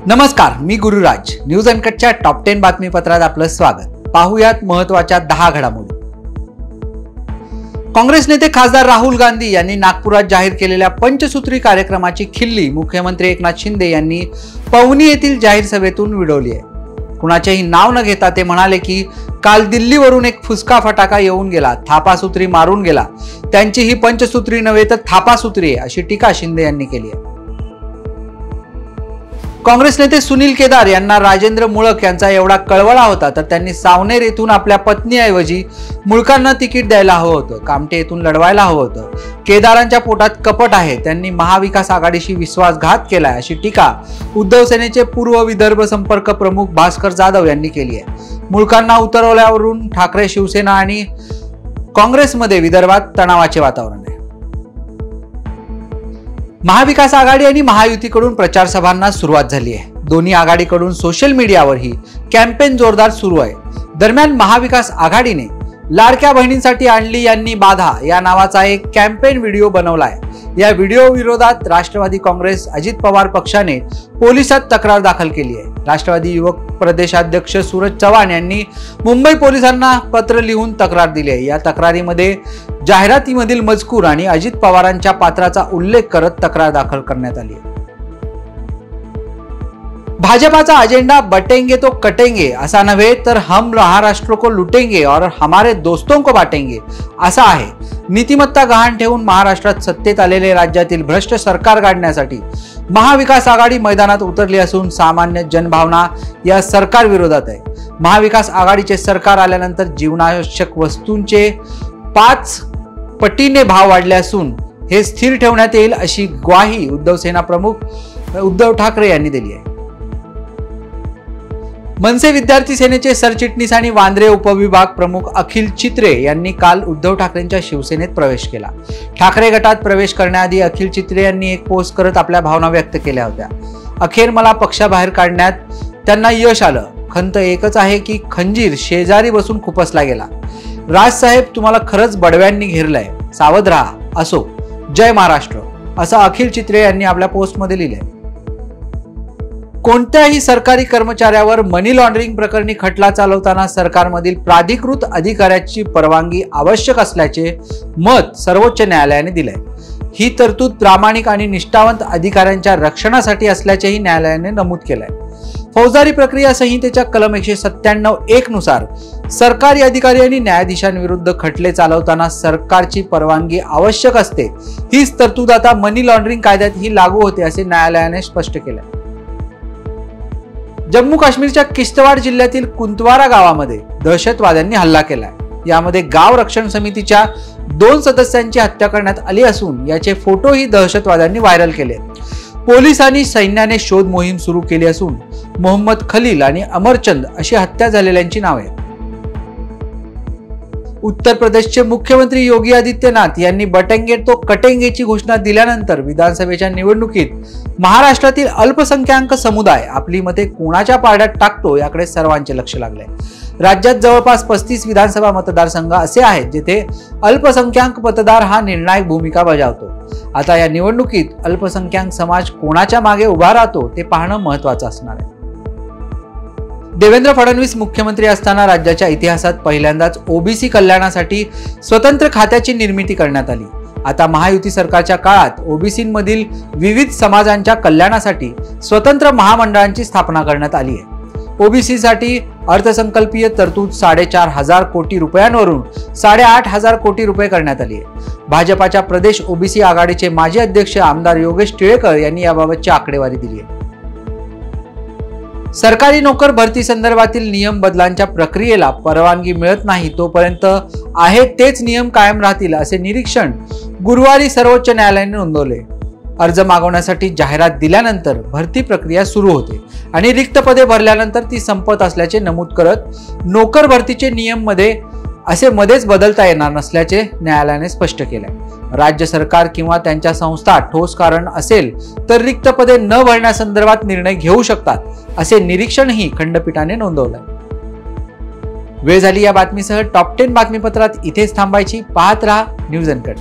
नमस्कार, मी Gururaj. News अनकटच्या top 10 बातमीपत्रात आपलं स्वागत. पाहुयात महत्त्वाच्या 10 घडामोडी. काँग्रेस नेते खासदार राहुल गांधी यांनी नागपुरात जाहीर केलेल्या पंचसूत्री कार्यक्रमाची खिल्ली मुख्यमंत्री एकनाथ शिंदे यांनी पवनी येथील जाहीर सभेतून उडवली आहे. कुणाचेही नाव न घेता ते म्हणाले की काल दिल्लीवरून एक फुसका फटाका येऊन गेला, थापासूत्री मारून गेला. त्यांची ही पंचसूत्री नव्हे तर थापासूत्री आहे, अशी टीका शिंदे यांनी केली आहे. काँग्रेस नेते सुनील केदार यांना राजेंद्र मुळक यांचा एवढा कळवळा होता तर त्यांनी सावनेर येथून आपल्या पत्नीऐवजी मुळकांना तिकीट द्यायला हवं होतं, कामटे येथून लढवायला हवं होतं. केदारांच्या पोटात कपट आहे, त्यांनी महाविकास आघाडीशी विश्वासघात केलाय, अशी टीका उद्धव सेनेचे पूर्व विदर्भ संपर्क प्रमुख भास्कर जाधव यांनी केली आहे. मुळकांना उतरवल्यावरून ठाकरे, शिवसेना आणि काँग्रेसमध्ये विदर्भात तणावाचे वातावरण आहे. महाविकास आघाडी आणि महायुतीकडून प्रचार सभांना सुरुवात झाली आहे. दोन्ही आघाडीकडून सोशल मीडियावरही कॅम्पेन जोरदार सुरू आहे. दरम्यान महाविकास आघाडीने लाडक्या बहिणींसाठी आणली यांनी बाधा या नावाचा एक कॅम्पेन व्हिडिओ बनवला आहे. या व्हिडिओ विरोधात राष्ट्रवादी काँग्रेस अजित पवार पक्षाने पोलिसात तक्रार दाखल केली आहे. राष्ट्रवादी युवक प्रदेशाध्यक्ष सूरज चव्हाण यांनी मुंबई पोलिसांना पत्र लिहून तक्रार दिली आहे. या तक्रारीमध्ये जाहिरातीमधील मजकूर आणि अजित पवारांच्या पात्राचा उल्लेख करत तक्रार दाखल करण्यात आली आहे. भाजपाचा अजेंडा बटेंगे तो कटेंगे असा नव्हे तर हम महाराष्ट्र को लुटेंगे और हमारे दोस्तों को बाटेंगे असा आहे. नीतिमत्ता गहाण ठेवून महाराष्ट्रात सत्तेत आलेले राज्यातील भ्रष्ट सरकार काढण्यासाठी महाविकास आघाडी मैदानात उतरली असून सामान्य जनभावना या सरकार विरोधात आहे. महाविकास आघाडीचे सरकार आल्यानंतर जीवनावश्यक वस्तूंचे 5 पटीने भाव वाढले असून हे स्थिर ठेवण्यात येईल अशी ग्वाही उद्धव सेना प्रमुख उद्धव ठाकरे यांनी दिली आहे. मनसे विद्यार्थी सेनेचे सरचिटणीस आणि वांद्रे उपविभाग प्रमुख अखिल चित्रे यांनी काल उद्धव ठाकरेंच्या शिवसेनेत प्रवेश केला. ठाकरे गटात प्रवेश करण्याआधी अखिल चित्रे यांनी एक पोस्ट करत आपल्या भावना व्यक्त केल्या होत्या. अखेर मला पक्षाबाहेर काढण्यात त्यांना यश आलं. खंत एकच आहे की खंजीर शेजारी बसून खुपसला गेला. राजसाहेब तुम्हाला खरंच बडव्यांनी घेरलंय, सावध राहा. असो, जय महाराष्ट्र, असं अखिल चित्रे यांनी आपल्या पोस्टमध्ये लिहिलंय. कोणत्याही सरकारी कर्मचाऱ्यावर मनी लॉन्ड्रिंग प्रकरणी खटला चालवताना सरकारमधील प्राधिकृत अधिकाऱ्याची परवानगी आवश्यक असल्याचे मत सर्वोच्च न्यायालयाने दिलंय. ही तरतूद प्रामाणिक आणि निष्ठावंत अधिकाऱ्यांच्या रक्षणासाठी असल्याचेही न्यायालयाने नमूद केलंय. फौजदारी प्रक्रिया संहितेच्या कलम 197(1) नुसार सरकारी अधिकारी आणि न्यायाधीशांविरुद्ध खटले चालवताना सरकारची परवानगी आवश्यक असते. हीच तरतूद आता मनी लॉन्ड्रिंग कायद्यातही लागू होते असे न्यायालयाने स्पष्ट केलंय. जम्मू काश्मीरच्या किश्तवाड जिल्ह्यातील कुंतवारा गावामध्ये दहशतवाद्यांनी हल्ला केलाय. यामध्ये गाव रक्षण समितीच्या 2 सदस्यांची हत्या करण्यात आली असून याचे फोटोही दहशतवाद्यांनी व्हायरल केले. पोलीस आणि सैन्याने शोध मोहीम सुरू केली असून मोहम्मद खलील आणि अमरचंद अशी हत्या झालेल्यांची नावे आहेत. उत्तर प्रदेशचे मुख्यमंत्री योगी आदित्यनाथ यांनी बटेंगे तो कटेंगेची घोषणा दिल्यानंतर विधानसभेच्या निवडणुकीत महाराष्ट्रातील अल्पसंख्याक समुदाय आपली मते कोणाच्या पारड्यात टाकतो याकडे सर्वांचे लक्ष लागले. राज्यात जवळपास 35 विधानसभा मतदारसंघ असे आहेत जिथे अल्पसंख्याक मतदार हा निर्णायक भूमिका बजावतो. आता या निवडणुकीत अल्पसंख्याक समाज कोणाच्या मागे उभा राहतो ते पाहणं महत्त्वाचं असणार आहे. देवेंद्र फडणवीस मुख्यमंत्री असताना राज्याच्या इतिहासात पहिल्यांदाच ओबीसी कल्याणासाठी स्वतंत्र खात्याची निर्मिती करण्यात आली. आता महायुती सरकारच्या काळात ओबीसींमधील विविध समाजांच्या कल्याणासाठी स्वतंत्र महामंडळांची स्थापना करण्यात आली आहे. ओबीसीसाठी अर्थसंकल्पीय तरतूद 4,500 कोटी रुपयांवरून 8,500 कोटी रुपये करण्यात आली आहे. भाजपाच्या प्रदेश ओबीसी आघाडीचे माजी अध्यक्ष आमदार योगेश टिळेकर यांनी याबाबतची आकडेवारी दिली आहे. सरकारी नोकर भरती संदर्भातील नियम बदलांच्या प्रक्रियेला परवानगी मिळत नाही तोपर्यंत आहे तेच नियम कायम राहतील असे निरीक्षण गुरुवारी सर्वोच्च न्यायालयाने नोंदवले. अर्ज मागवण्यासाठी जाहिरात दिल्यानंतर भरती प्रक्रिया सुरू होते आणि रिक्त पदे भरल्यानंतर ती संपत असल्याचे नमूद करत नोकर भरतीचे नियम मध्येच बदलता येणार नसल्याचे न्यायालयाने स्पष्ट केले. राज्य सरकार किंवा त्यांच्या संस्था ठोस कारण असेल तर रिक्त पदे न भरण्यासंदर्भात निर्णय घेऊ शकतात असे निरीक्षणही खंडपीठाने नोंदवले. वेळ झाली या बातमीसह टॉप 10 बातमीपत्रात इथेच थांबायची. पाहत रहा न्यूज अनकट.